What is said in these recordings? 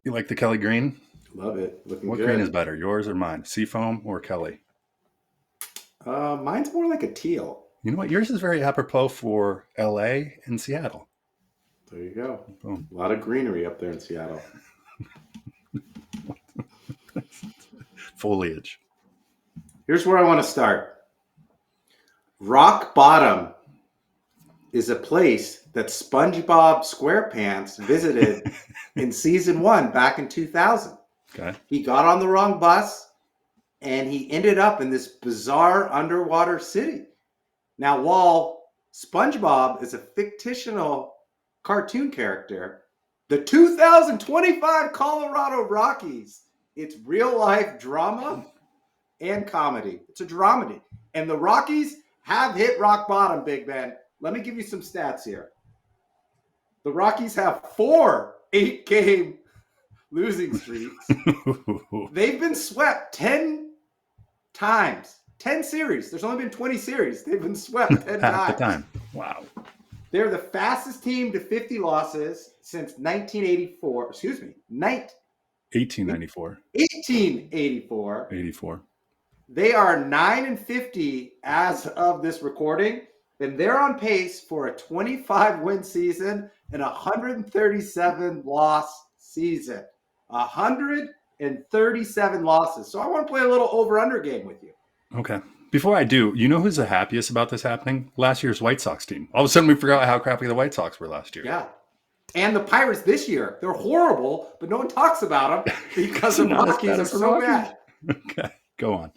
You like the Kelly green? Love it. Looking What green is good. better, yours or mine? Seafoam or Kelly? Mine's more like a teal. You know what? Yours is very apropos for LA and Seattle. There you go. Boom. A lot of greenery up there in Seattle. Foliage. Here's where I want to start. Rock Bottom is a place that SpongeBob SquarePants visited in season 1 back in 2000. Okay. He got on the wrong bus and he ended up in this bizarre underwater city. Now, while SpongeBob is a fictional cartoon character, the 2025 Colorado Rockies, it's real life drama and comedy. It's a dramedy. And the Rockies have hit rock bottom, Big Ben. Let me give you some stats here. The Rockies have 4 8-game losing streaks. They've been swept 10 times. 10 series. There's only been 20 series. They've been swept 10 Half the times. time. Wow. They're the fastest team to 50 losses since 1984. Excuse me. 1894. 1884. 84. They are 9-50 as of this recording, and they're on pace for a 25-win season and a 137 loss season. 137 losses. So I want to play a little over-under game with you. Okay. Before I do, you know who's the happiest about this happening? Last year's White Sox team. All of a sudden we forgot how crappy the White Sox were last year. Yeah. And the Pirates this year. They're horrible, but no one talks about them because the Rockies are so bad. Okay. Go on.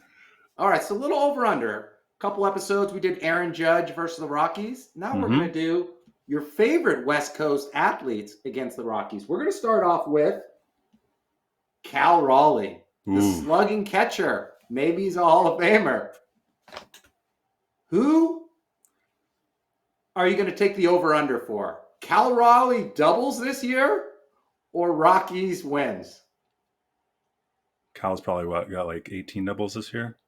All right, so a little over-under. A couple episodes, we did Aaron Judge versus the Rockies. Now we're going to do your favorite West Coast athletes against the Rockies. We're going to start off with Cal Raleigh, the slugging catcher. Maybe he's a Hall of Famer. Who are you going to take the over-under for? Cal Raleigh doubles this year or Rockies wins? Cal's probably got like 18 doubles this year.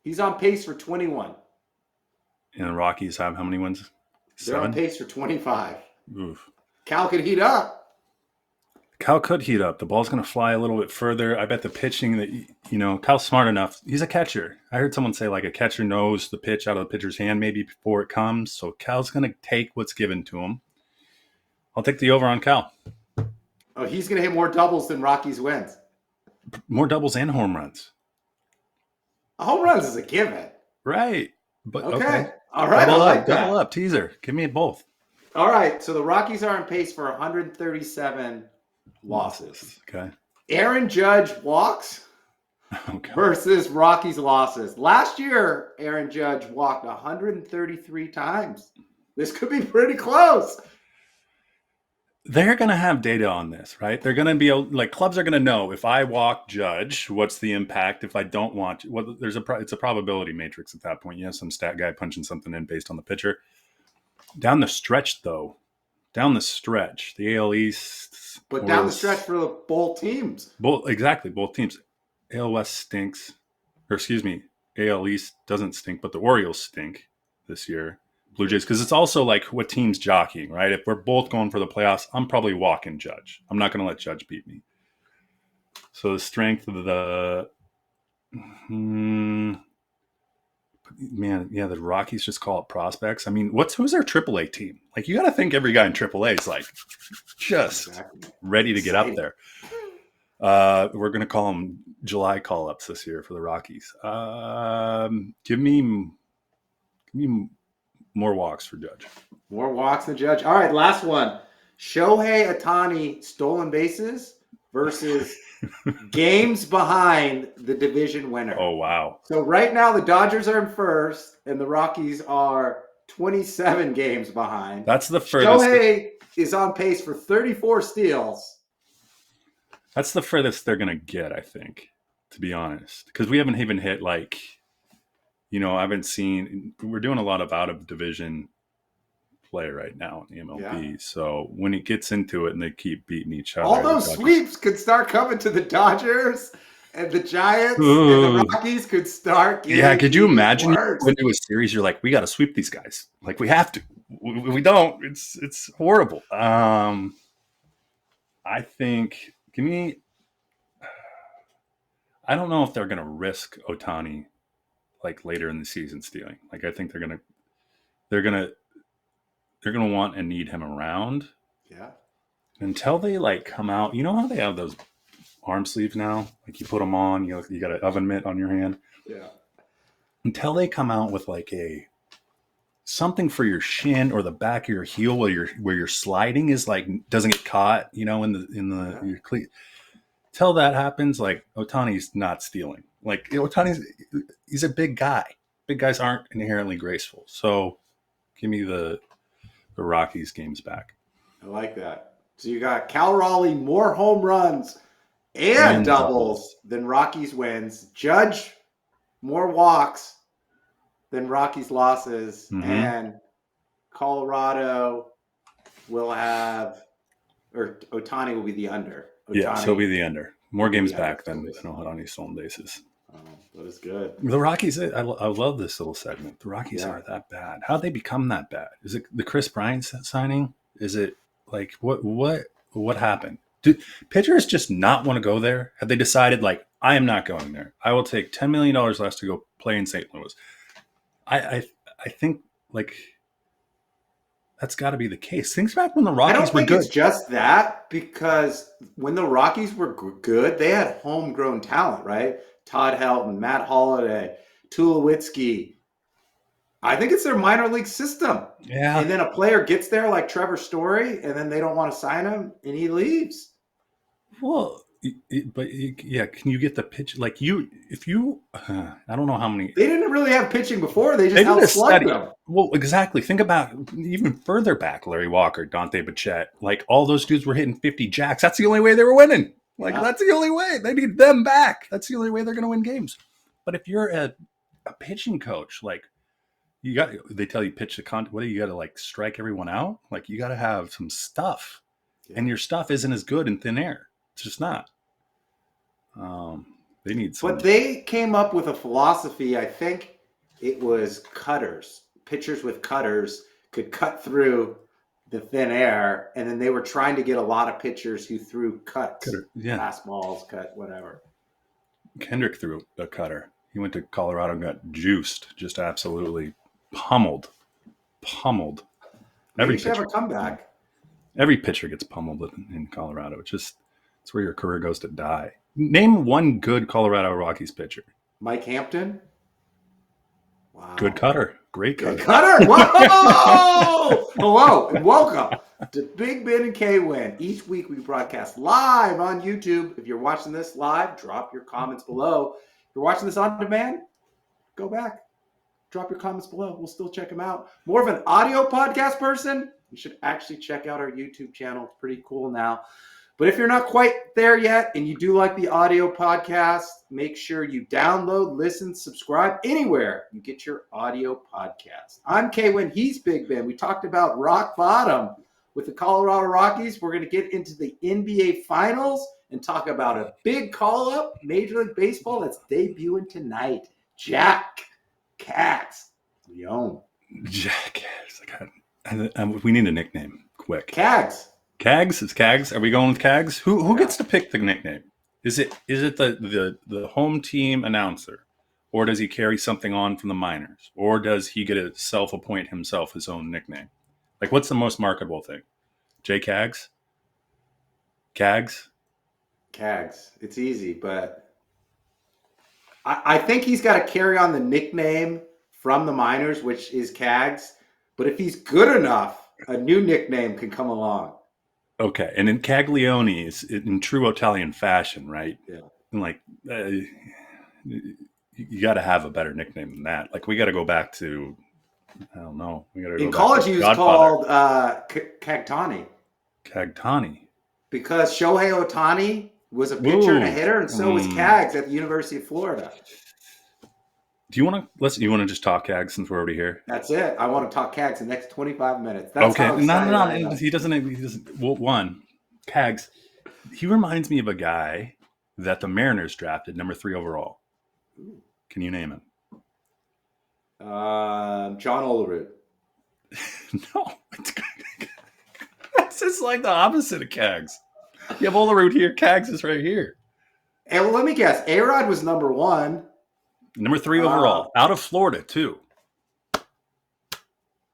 He's on pace for 21. And the Rockies have how many wins? 7? They're on pace for 25. Oof. Cal could heat up. Cal could heat up. The ball's going to fly a little bit further. I bet the pitching that, Cal's smart enough. He's a catcher. I heard someone say like a catcher knows the pitch out of the pitcher's hand maybe before it comes. So Cal's going to take what's given to him. I'll take the over on Cal. Oh, he's going to hit more doubles than Rockies wins. More doubles and home runs. Home runs is a given. Right. But okay. All right. Double up. Teaser. Give me both. All right. So the Rockies are on pace for 137 losses. Okay. Aaron Judge walks versus Rockies losses. Last year, Aaron Judge walked 133 times. This could be pretty close. They're going to have data on this, right? They're going to be like clubs are going to know if I walk Judge, what's the impact? If I don't want, it's a probability matrix at that point. You have some stat guy punching something in based on the pitcher. Down the stretch, though, the AL East, but down the stretch for both teams. Both teams. AL West stinks, AL East doesn't stink, but the Orioles stink this year. Blue Jays, because it's also like what teams jockeying, right? If we're both going for the playoffs, I'm probably walking Judge. I'm not going to let Judge beat me. So the strength of the the Rockies just call it prospects. I mean, who's their AAA team? Like, you got to think every guy in AAA is like just ready to get up there. We're going to call them July call-ups this year for the Rockies. Give me more walks for Judge. More walks than Judge. All right, last one. Shohei Ohtani stolen bases versus games behind the division winner. Oh, wow. So right now the Dodgers are in first and the Rockies are 27 games behind. That's the furthest. Shohei is on pace for 34 steals. That's the furthest they're going to get, I think, to be honest. Because we haven't even hit like... we're doing a lot of out-of-division play right now in the MLB. Yeah. So when it gets into it and they keep beating each other. All those sweeps could start coming to the Dodgers and the Giants and the Rockies could start getting could you imagine into a series, you're like, we got to sweep these guys. Like, we have to. We don't. It's horrible. I think, give me I don't know if they're going to risk Ohtani like later in the season stealing. Like I think they're going to they're going to want and need him around Yeah. until they like come out. You know how they have those arm sleeves now? Like you put them on, you got an oven mitt on your hand. Yeah. Until they come out with like a something for your shin or the back of your heel where you're sliding is like doesn't get caught, in the Yeah. your cleat. Till that happens, like Otani's not stealing. Like he's a big guy. Big guys aren't inherently graceful. So give me the Rockies games back. I like that. So you got Cal Raleigh more home runs and And doubles than Rockies wins. Judge more walks than Rockies losses. Mm-hmm. And Colorado will have, or Ohtani will be the under. Yeah, so be the under. More games back than under. Ohtani stolen bases. Oh, that is good. The Rockies, I love this little segment. The Rockies aren't that bad. How'd they become that bad? Is it the Chris Bryant signing? Is it like what happened? Do pitchers just not want to go there? Have they decided like I am not going there? I will take $10 million less to go play in St. Louis. I think like that's got to be the case. Things back when the Rockies were good. I don't think it's just that, because when the Rockies were good, they had homegrown talent, right? Todd Helton, Matt Holliday, Tulowitzki. I think it's their minor league system. Yeah. And then a player gets there like Trevor Story, and then they don't want to sign him, and he leaves. Well, yeah, can you get the pitch? Like I don't know how many. They didn't really have pitching before. They just outslugged them. Well, exactly. Think about even further back, Larry Walker, Dante Bichette. Like all those dudes were hitting 50 jacks. That's the only way they were winning. Like that's the only way. They need them back. That's the only way they're going to win games. But if you're a pitching coach, like they tell you pitch the content. What do you got to like strike everyone out? Like you got to have some stuff, and your stuff isn't as good in thin air. It's just not. They need some. But they came up with a philosophy. I think it was cutters. Pitchers with cutters could cut through the thin air, and then they were trying to get a lot of pitchers who threw cuts, fastballs, cut, whatever. Kendrick threw a cutter. He went to Colorado and got juiced, just absolutely pummeled. Maybe should have a comeback. Every pitcher gets pummeled in Colorado. It's where your career goes to die. Name one good Colorado Rockies pitcher. Mike Hampton. Wow. Good cutter. Great cutter. Good cutter. Whoa! Hello and welcome to Big Ben and K Winn. Each week we broadcast live on YouTube. If you're watching this live, drop your comments below. If you're watching this on demand, go back. Drop your comments below. We'll still check them out. More of an audio podcast person, you should actually check out our YouTube channel. It's pretty cool now. But if you're not quite there yet and you do like the audio podcast, make sure you download, listen, subscribe anywhere you get your audio podcast. I'm K Winn. He's Big Ben. We talked about rock bottom with the Colorado Rockies. We're going to get into the NBA Finals and talk about a big call-up, Major League Baseball, that's debuting tonight. Jack Katz Leone. Jack Katz. We need a nickname quick. Kags. Kags? Is Kags? Are we going with Kags? Who gets to pick the nickname? Is it the home team announcer? Or does he carry something on from the minors? Or does he get to self-appoint himself his own nickname? Like, what's the most marketable thing? J Kags? Kags? Kags. It's easy, but I think he's got to carry on the nickname from the minors, which is Kags. But if he's good enough, a new nickname can come along. Okay, and in Caglione is in true Italian fashion, right? Yeah. And like, you got to have a better nickname than that. Like, we got to go back to, I don't know. We got to go in college, he was called Cagtani. Cagtani. Because Shohei Ohtani was a pitcher and a hitter, and so was Kags at the University of Florida. Do you want to just talk Kags since we're already here? That's it. I want to talk Kags the next 25 minutes. That's okay. No. He doesn't. Well, one, Kags. He reminds me of a guy that the Mariners drafted number 3 overall. Ooh. Can you name him? John Olerud. No, it's just like the opposite of Kags. You have Olerud here. Kags is right here. Hey, well, let me guess. A-Rod was number one. Number 3 Uh, overall, out of Florida too.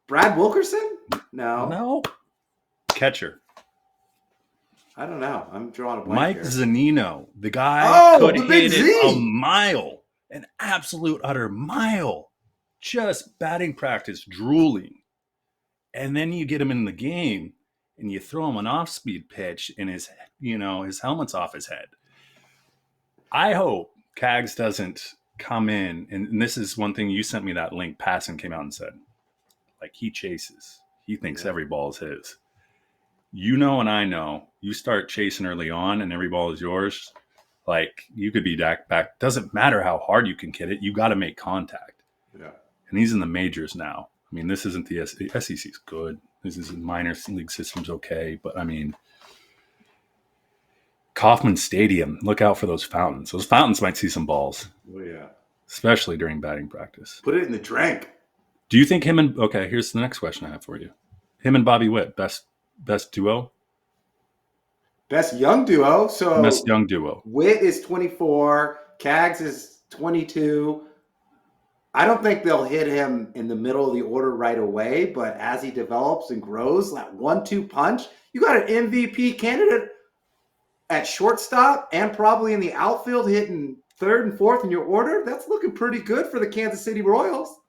Brad Wilkerson? No. No, catcher. I don't know. I'm drawing a blank Mike here. Zunino. The guy Oh, could the Big hit it a Z. mile, an absolute utter mile. Just batting practice, drooling. And then you get him in the game and you throw him an off-speed pitch and his helmet's off his head. I hope Cags doesn't come in, and this is one thing you sent me that link. Passan came out and said, like, he chases. He thinks Yeah. every ball is his. And I know, you start chasing early on and every ball is yours, like, you could be back. Doesn't matter how hard you can hit it. You got to make contact. Yeah. And he's in the majors now. I mean, this isn't the SEC's good. This is minor league system's okay. But I mean, Kauffman Stadium, look out for those fountains. Those fountains might see some balls, Oh, yeah. especially during batting practice. Put it in the drink. Do you think okay, here's the next question I have for you. Him and Bobby Witt, best duo? Best young duo. So Best young duo. Witt is 24. Cags is 22. I don't think they'll hit him in the middle of the order right away, but as he develops and grows, that 1-2 punch, you got an MVP candidate at shortstop and probably in the outfield hitting third and fourth in your order. That's looking pretty good for the Kansas City Royals.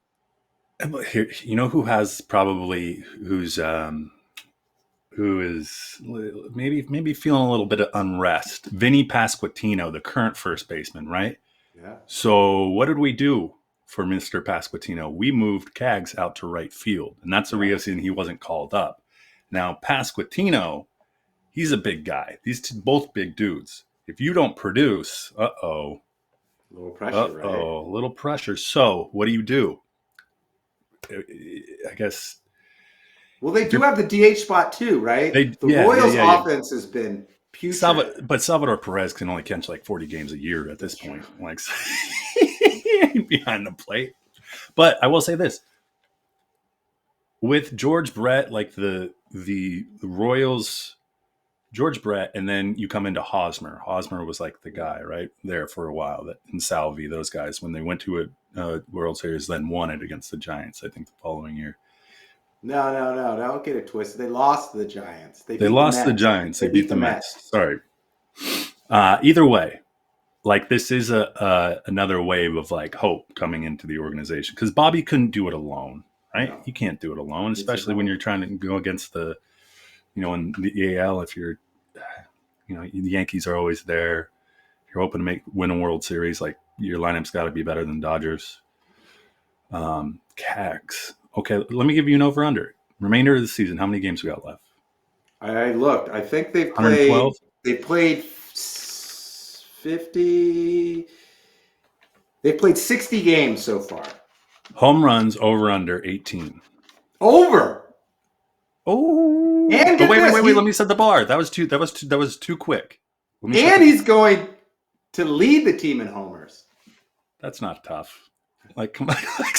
Here, you know who has probably who is maybe feeling a little bit of unrest? Vinny Pasquantino, the current first baseman, right? Yeah. So what did we do for Mr. Pasquantino? We moved Cags out to right field, and that's the reason he wasn't called up. Now, Pasquantino, he's a big guy. These two, both big dudes. If you don't produce, A little pressure, right? a little pressure. So what do? I guess. Well, they do have the DH spot too, right? The Royals' offense has been putrid. But Salvador Perez can only catch like 40 games a year at this point. Like, he ain't behind the plate. But I will say this. With George Brett, like the Royals, George Brett, and then you come into Hosmer. Hosmer was like the guy right there for a while. That and Salvi, those guys, when they went to a World Series, then won it against the Giants. I think the following year. No. Don't get it twisted. They lost to the Giants. They lost the Giants. They beat the Mets. Sorry. Either way, like, this is another wave of like hope coming into the organization, because Bobby couldn't do it alone, right? No. You can't do it alone, especially when you're trying to go against in the AL. If you're, the Yankees are always there. If you're hoping to win a World Series, like, your lineup's got to be better than Dodgers. Cags. Okay, let me give you an over/under. Remainder of the season, how many games we got left? I looked. I think they've 112? They played 50. They've played 60 games so far. Home runs over/under 18. Over. Oh. And wait. Let me set the bar. That was too quick. And he's going to lead the team in homers. That's not tough. Like, come on, like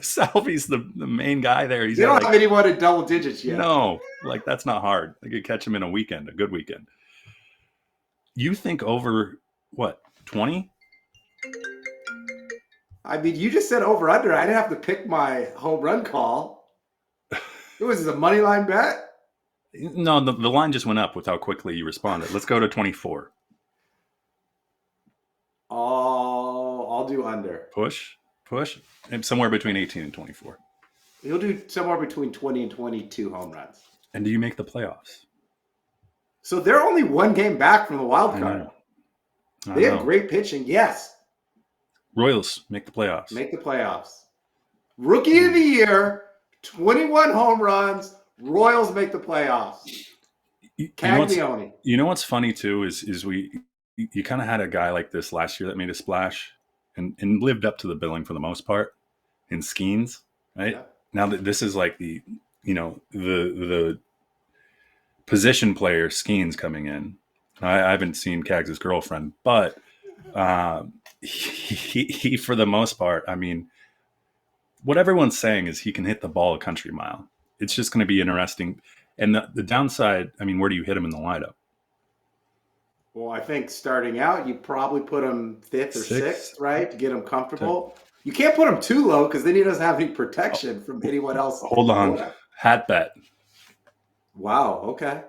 Salvi's the main guy there. They don't have anyone in double digits yet. No, like, that's not hard. They could catch him in a good weekend. You think over what, 20? I mean, you just said over under. I didn't have to pick my home run call. It was a money line bet. No, the line just went up with how quickly you responded. Let's go to 24. I'll do under. Push, and somewhere between 18 and 24. He'll do somewhere between 20 and 22 home runs. And do you make the playoffs? So they're only one game back from the wild card. They have great pitching. Yes. Royals make the playoffs. Rookie of the year, 21 home runs. Royals make the playoffs. Caglione. You know what's funny too is you kind of had a guy like this last year that made a splash and lived up to the billing for the most part in Skeens, right? Yeah. Now that this is like the position player Skeens coming in. I haven't seen Cags' girlfriend, but he for the most part, I mean, what everyone's saying is he can hit the ball a country mile. It's just going to be interesting. And the downside, I mean, where do you hit him in the lineup? Well, I think starting out, you probably put him fifth or Six. sixth, right, to get him To, comfortable. You can't put him too low because then he doesn't have any protection from anyone else hold on. going up. Hat bet. Wow. Okay.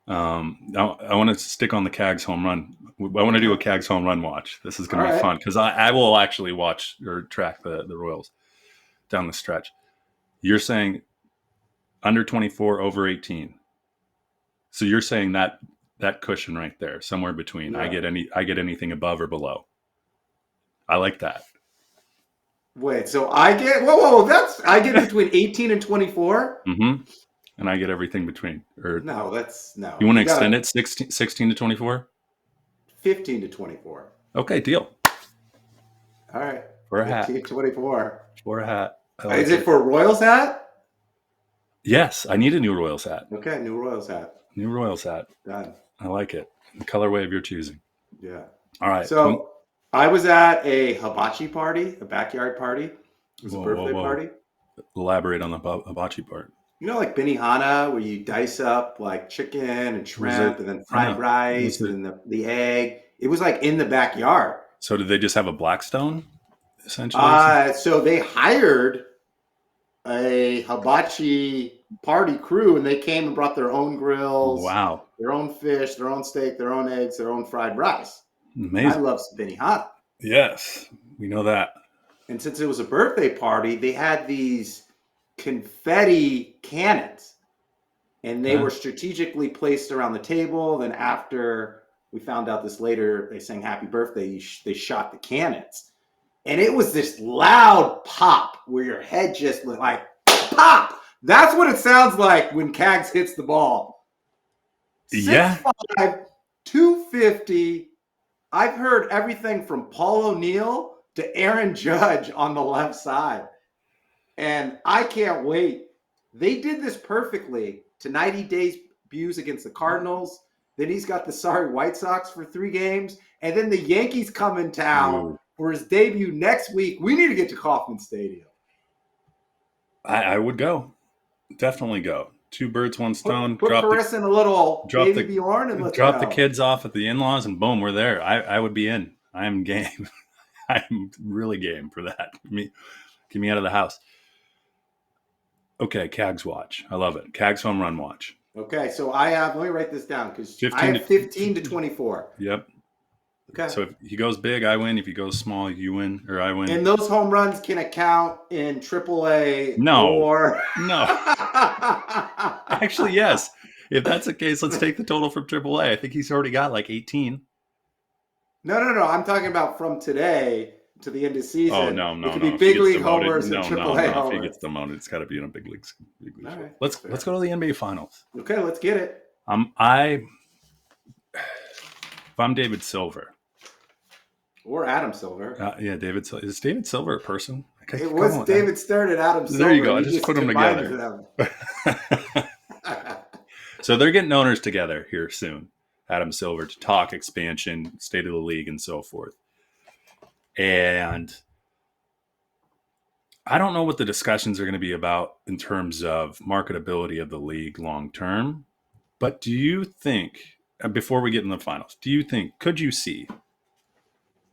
I want to stick on the Cags home run. I want to do a Okay. Cags home run watch. This is All going to be right. fun because I will actually watch or track the Royals down the stretch. You're saying under 24, over 18. So you're saying that cushion right there, somewhere between. Yeah. I get anything above or below. I like that. Wait. So I get whoa. That's I get between 18 and 24. Mm-hmm. And I get everything between. Or No, that's no. you want to You extend got it 16 to 24? 15 to 24. Okay, deal. All right. For a hat. 15 to 24. For a hat. I Is like it it. for Royals hat? Yes, I need a new Royals hat. Okay, new Royals hat. New Royals hat. Done. I like it. The colorway of your choosing. Yeah. All right. So I was at a hibachi party, a backyard party. It was a Whoa, whoa, birthday whoa. party. Elaborate on the hibachi part. You know, like Benihana, where you dice up like chicken and Was it? shrimp, and then I fried know. Was rice, it? and then the egg. It was like in the backyard. So did they just have a Blackstone, essentially? So they hired a hibachi party crew, and they came and brought their own grills, Wow. their own fish, their own steak, their own eggs, their own fried rice. And I Amazing. love Benihana. Yes, we know that. And since it was a birthday party, they had these confetti cannons, and they Okay. were strategically placed around the table. Then after we found out this later, they sang happy birthday, they shot the cannons. And it was this loud pop where your head just went like pop. That's what it sounds like when Cags hits the ball. Yeah. 6'5", 250. I've heard everything from Paul O'Neill to Aaron Judge on the left side. And I can't wait. They did this perfectly. Tonight he debuts against the Cardinals. Then he's got the sorry White Sox for 3 games. And then the Yankees come in town Ooh. for his debut next week. We need to get to Kauffman Stadium. I would go. Definitely go. 2 birds, 1 stone. Put Carissa in a little drop baby the Bjorn and let's drop go. the kids off at the in-laws, and boom, we're there. I would be in. I am game. I'm really game for that. Get me out of the house. Okay, Cags watch. I love it. Cags home run watch. Okay, so I have, let me write this down because I 15 have 15 to 24. Yep. Okay. So if he goes big, I win. If he goes small, you win, or I win. And those home runs can account in AAA No. or No. Actually, yes. If that's the case, let's take the total from AAA. I think he's already got like 18. No. I'm talking about from today to the end of season. Oh, no. It could be If big he gets league demoted, homers and AAA If homers. he gets demoted, it's got to be in a big league. All right, Let's fair. go to the NBA Finals. Okay, let's get it. If I'm David Silver. Or Adam Silver. Yeah, David Silver. Is David Silver a person? Okay, It was David Stern and Adam Silver. There you go. I just put them together. So they're getting owners together here soon, Adam Silver, to talk expansion, state of the league, and so forth. And I don't know what the discussions are going to be about in terms of marketability of the league long term. But do you think, before we get in the finals, could you see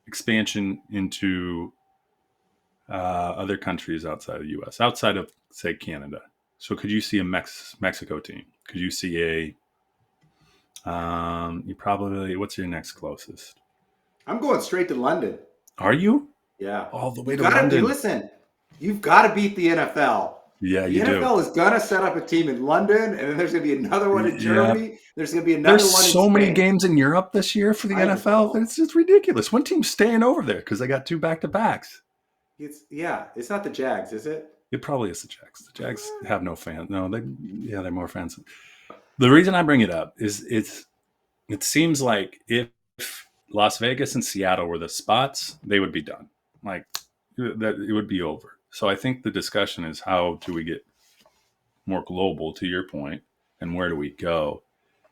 expansion into other countries outside of the U.S., outside of, say, Canada? So could you see a Mexico team? Could you see you probably, what's your next closest? I'm going straight to London. Are you? Yeah. All the way to London. Listen, you've got to beat the NFL. Yeah, the NFL is going to set up a team in London, and then there's going to be another one in Germany. Yeah. There's going to be another one in Spain. There's so many games in Europe this year for the NFL. It's just ridiculous. One team's staying over there because they got 2 back-to-backs. It's not the Jags, is it? It probably is the Jags. The Jags have no fans. No, they're more fans. The reason I bring it up is it seems like if Las Vegas and Seattle were the spots, they would be done. Like that, it would be over. So I think the discussion is how do we get more global, to your point, and where do we go?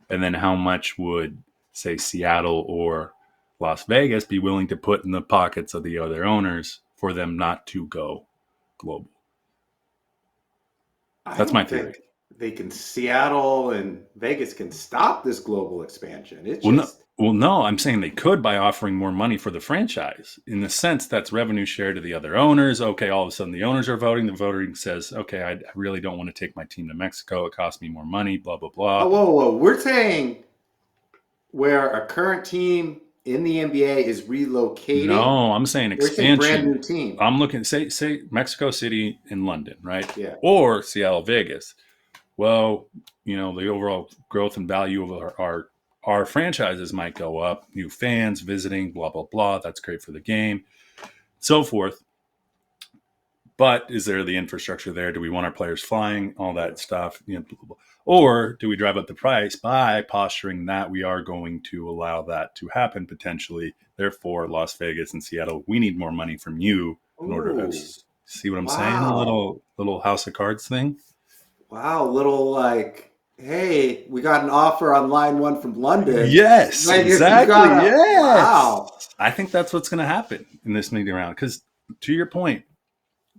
And then how much would, say, Seattle or Las Vegas be willing to put in the pockets of the other owners for them not to go global? That's my theory. they can Seattle and Vegas can stop this global expansion. It's Well, no, just well, no, I'm saying they could by offering more money for the franchise. In the sense that's revenue share to the other owners. Okay, all of a sudden the owners are voting. The voting says, okay, I really don't want to take my team to Mexico. It costs me more money. Blah blah oh blah. whoa. We're saying where a current team in the NBA is relocating. No, I'm saying We're saying brand expansion. new team. I'm looking say Mexico City and London, right? Yeah. Or Seattle, Vegas. Well, the overall growth and value of our franchises might go up. New fans visiting, blah blah blah. That's great for the game, so forth. But is there the infrastructure there? Do we want our players flying? All that stuff. Blah, blah, blah. Or do we drive up the price by posturing that we are going to allow that to happen potentially? Therefore, Las Vegas and Seattle, we need more money from you in order to Ooh. see what I'm saying. A Wow. little House of Cards thing. Wow. Little like, hey, we got an offer on line one from London. Yes, Like if you exactly. got a wow. Yes. I think that's what's going to happen in this meeting round. Because to your point,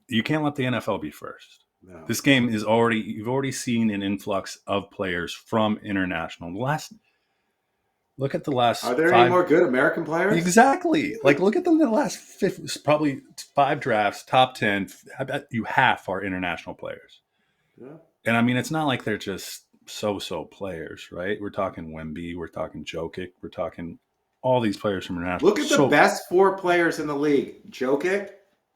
you can't let the NFL be first. No. This game is you've already seen an influx of players from international. Look at the Are last there any five. more good American players? Exactly. Like, look at the last probably 5 drafts, top 10. I bet you half are international players. Yeah. And I mean, it's not like they're just so players, right? We're talking Wemby, we're talking Jokic, we're talking all these players from international. Look at the best 4 players in the league: Jokic,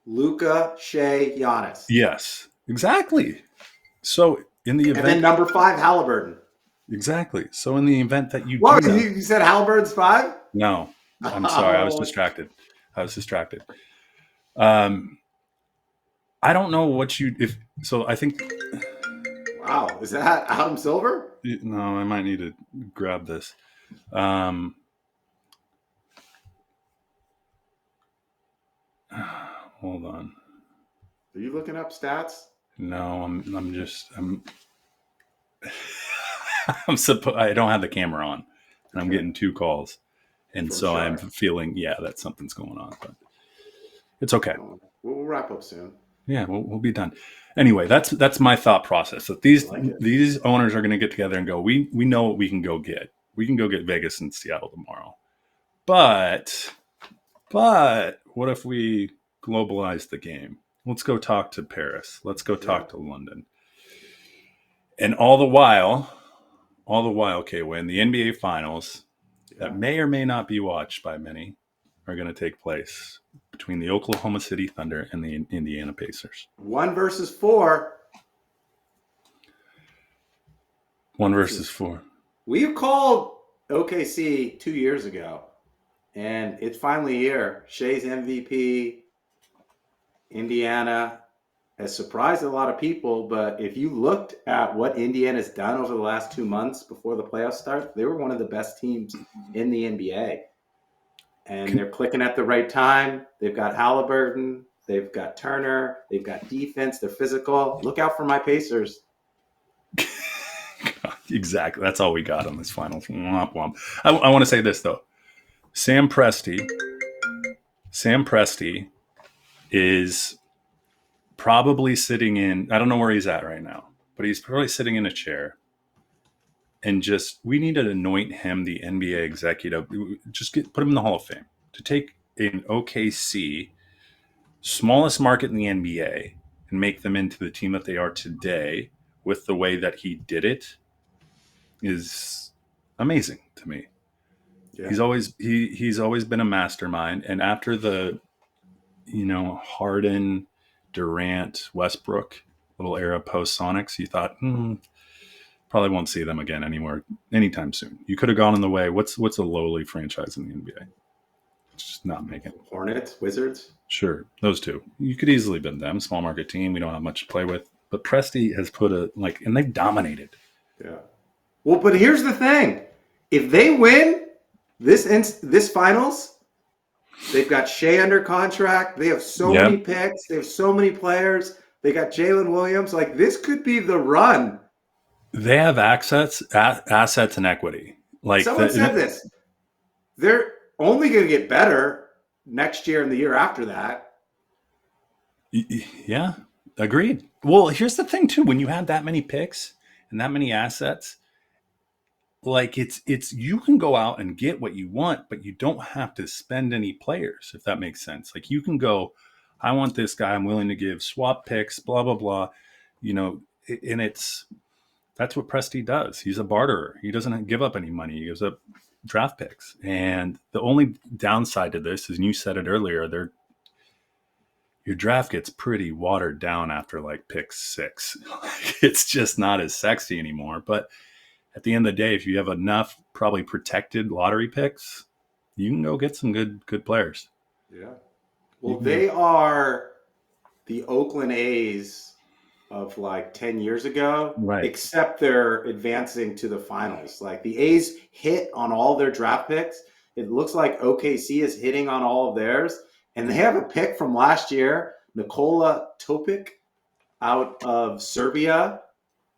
Luka, Shea, Giannis. Yes, exactly. So in the And then event, number 5, Halliburton. exactly. So in the event that you Whoa, do that, you said Halliburton's 5? no, I'm sorry, I was Oh, distracted. Um, I don't know what you if so. I think wow. Is that Adam Silver? no, I might need to grab this. Um, hold on. Are you looking up stats? No, I'm I don't have the camera on, and I'm Okay. getting 2 calls, and From so I'm Shark. feeling that something's going on, but it's okay. We'll wrap up soon. Yeah, we'll be done. Anyway, that's my thought process. That I like it. these owners are going to get together and go. We know what we can go get. We can go get Vegas and Seattle tomorrow. But what if we globalize the game? Let's go talk to Paris. Let's go Yeah. talk to London. And all the while, K Winn, the NBA finals that Yeah. may or may not be watched by many are going to take place between the Oklahoma City Thunder and the Indiana Pacers. 1 versus 4. 1 versus 4. We called OKC 2 years ago, and it's finally here. Shea's MVP. Indiana has surprised a lot of people, but if you looked at what Indiana's done over the last 2 months before the playoffs start, they were one of the best teams in the NBA. And they're clicking at the right time. They've got Halliburton. They've got Turner. They've got defense. They're physical. Look out for my Pacers. Exactly. That's all we got on this finals. Womp womp. I want to say this though. Sam Presti is probably sitting in. I don't know where he's at right now, but he's probably sitting in a chair. And we need to anoint him the NBA executive. Just put him in the Hall of Fame to take an OKC, smallest market in the NBA, and make them into the team that they are today with the way that he did it is amazing to me. Yeah. He's always been a mastermind, and after the Harden, Durant, Westbrook little era post Sonics, you thought probably won't see them again anywhere anytime soon. You could have gone in the way. What's a lowly franchise in the NBA? It's just not making it. Hornets, Wizards. Sure, those two. You could easily been them. Small market team. We don't have much to play with. But Presti has put and they've dominated. Yeah. Well, but here's the thing: if they win this finals, they've got Shea under contract. They have so many picks. They have so many players. They got Jalen Williams. Like this could be the run. They have assets and equity. Like someone said this. They're only going to get better next year and the year after that. Yeah, agreed. Well, here's the thing too: when you have that many picks and that many assets, like it's you can go out and get what you want, but you don't have to spend any players, if that makes sense. Like you can go, I want this guy, I'm willing to give swap picks, blah blah blah, you know, and it's that's what Presti does. He's a barterer. He doesn't give up any money. He gives up draft picks. And the only downside to this is, and you said it earlier, your draft gets pretty watered down after like pick 6. It's just not as sexy anymore. But at the end of the day, if you have enough probably protected lottery picks, you can go get some good players. Yeah. Well, they are the Oakland A's of like 10 years ago, Right. except they're advancing to the finals. Like the A's hit on all their draft picks. It looks like OKC is hitting on all of theirs. And they have a pick from last year, Nikola Topic out of Serbia.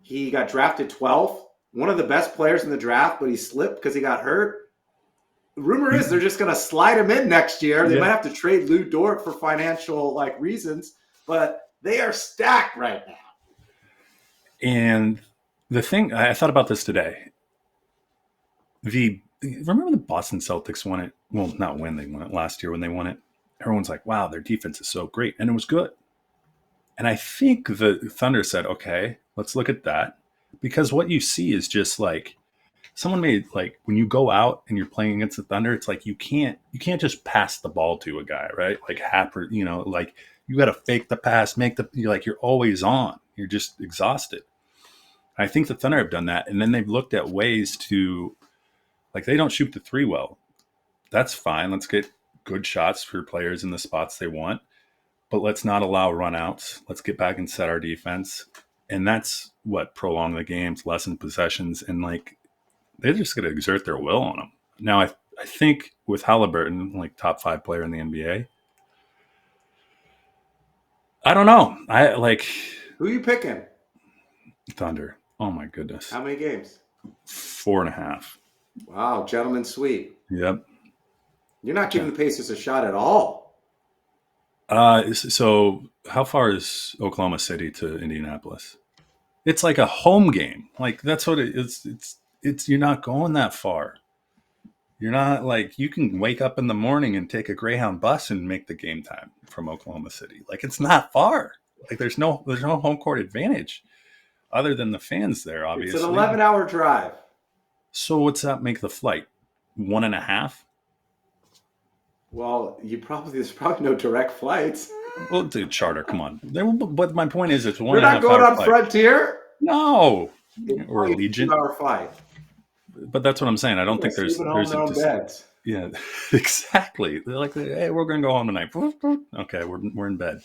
He got drafted 12th. One of the best players in the draft, but he slipped because he got hurt. The rumor is they're just going to slide him in next year. They might have to trade Lou Dort for financial like reasons, but they are stacked right now. And the thing, I thought about this today. Remember the Boston Celtics won it? Well, not when they won it, last year when they won it. Everyone's like, wow, their defense is so great. And it was good. And I think the Thunder said, okay, let's look at that. Because what you see is just like someone made, like when you go out and you're playing against the Thunder, it's like you can't just pass the ball to a guy, right? Like Happer, you know, like you got to fake the pass, you're always on. You're just exhausted. I think the Thunder have done that. And then they've looked at ways to, like, they don't shoot the 3 well. That's fine. Let's get good shots for players in the spots they want, but let's not allow runouts. Let's get back and set our defense. And that's what prolong the games, lessen possessions, and like they're just going to exert their will on them. Now, I think with Halliburton, like top 5 player in the NBA, I don't know. I like Who are you picking? Thunder. Oh my goodness. How many games? 4.5. Wow, gentleman sweep. Yep. You're not giving the Pacers a shot at all. So how far is Oklahoma City to Indianapolis? It's like a home game. Like that's what it is. It's you're not going that far. You're not like you can wake up in the morning and take a Greyhound bus and make the game time from Oklahoma City. Like it's not far. Like there's no home court advantage other than the fans there, obviously. It's an 11-hour drive. So what's that make the flight? 1.5? Well, there's probably no direct flights. Well, dude, charter, come on. But my point is, it's We're not going on flight. Frontier? No. Or Allegiant. 2-hour flight. But that's what I'm saying. I don't think there's beds. Yeah, exactly. They're like, hey, we're going to go home tonight. Okay, we're in bed.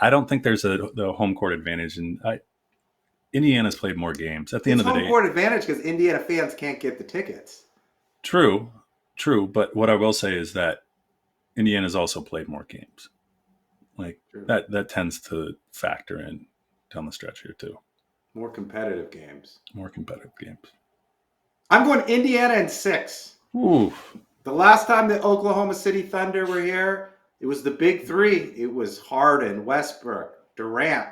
I don't think there's the home court advantage, and Indiana's played more games. At the end of the day, home court advantage because Indiana fans can't get the tickets. True. But what I will say is that Indiana's also played more games. Like that tends to factor in down the stretch here too. More competitive games. I'm going Indiana in 6. Ooh. The last time the Oklahoma City Thunder were here, it was the big 3. It was Harden, Westbrook, Durant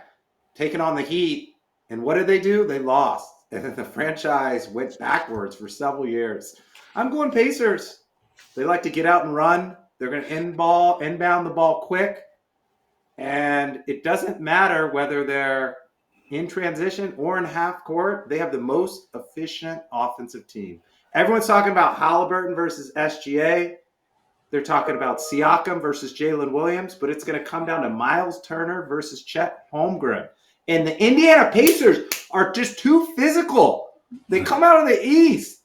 taking on the Heat. And what did they do? They lost. And then the franchise went backwards for several years. I'm going Pacers. They like to get out and run. They're going to inbound the ball quick. And it doesn't matter whether they're in transition or in half court. They have the most efficient offensive team. Everyone's talking about Halliburton versus SGA. They're talking about Siakam versus Jalen Williams, but it's going to come down to Miles Turner versus Chet Holmgren. And the Indiana Pacers are just too physical. They come out of the East.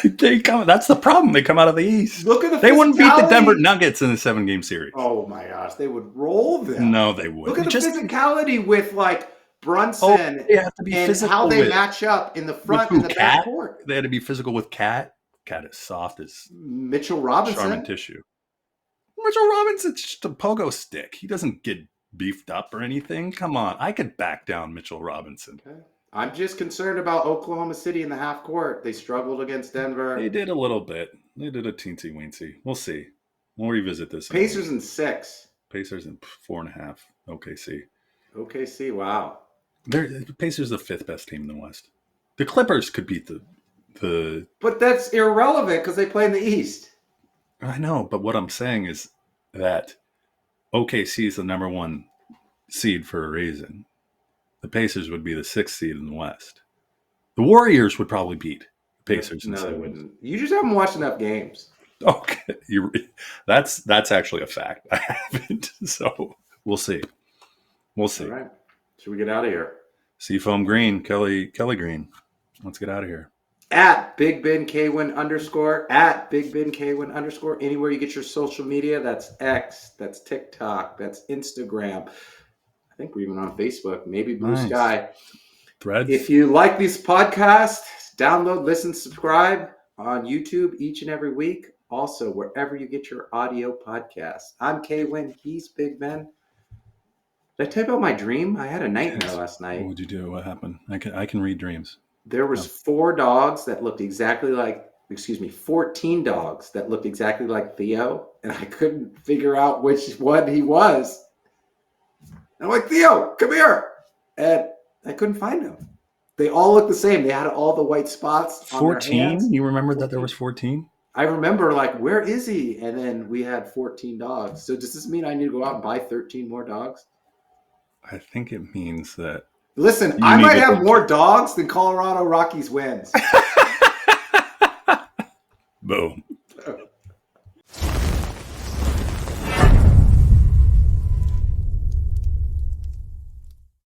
That's the problem. They come out of the East. Look at the They wouldn't beat the Denver Nuggets in a 7-game series. Oh my gosh, they would roll them. No, they wouldn't. Look at the physicality with like Brunson they have to be and how they match up in the front and the back court. They had to be physical with Cat. Cat is soft as Mitchell Robinson. Charmin tissue. Mitchell Robinson's just a pogo stick. He doesn't get beefed up or anything. Come on, I could back down Mitchell Robinson. Okay. I'm just concerned about Oklahoma City in the half court. They struggled against Denver. They did a little bit. They did a teensy-weensy. We'll see. We'll revisit this. Pacers in 6. Pacers in 4.5. OKC. OKC, wow. The Pacers are the fifth best team in the West. The Clippers could beat the. But that's irrelevant because they play in the East. I know, but what I'm saying is that OKC is the number one seed for a reason. The Pacers would be the sixth seed in the West. The Warriors would probably beat the Pacers in No, they seven. wouldn't. You just haven't watched enough games. Okay, that's actually a fact. I haven't, so we'll see. We'll see. All right. Should we get out of here? Seafoam Green, Kelly Green. Let's get out of here. At Big Ben K Winn _ at Big Ben K Winn _ anywhere you get your social media. That's X, that's TikTok, that's Instagram. I think we're even on Facebook, maybe Blue Nice. Sky. Threads. If you like these podcasts, download, listen, subscribe on YouTube each and every week. Also, wherever you get your audio podcasts. I'm K Winn. He's Big Ben. Did I tell you about my dream? I had a nightmare last night. What would you do? What happened? I can read dreams. There was 4 dogs that looked exactly like, 14 dogs that looked exactly like Theo, and I couldn't figure out which one he was. I'm like, Theo, come here. And I couldn't find him. They all looked the same. They had all the white spots on 14? their hands. You remember that there was 14? I remember, like, where is he? And then we had 14 dogs. So does this mean I need to go out and buy 13 more dogs? I think it means that. Listen, I might have more dogs than Colorado Rockies wins. Boom.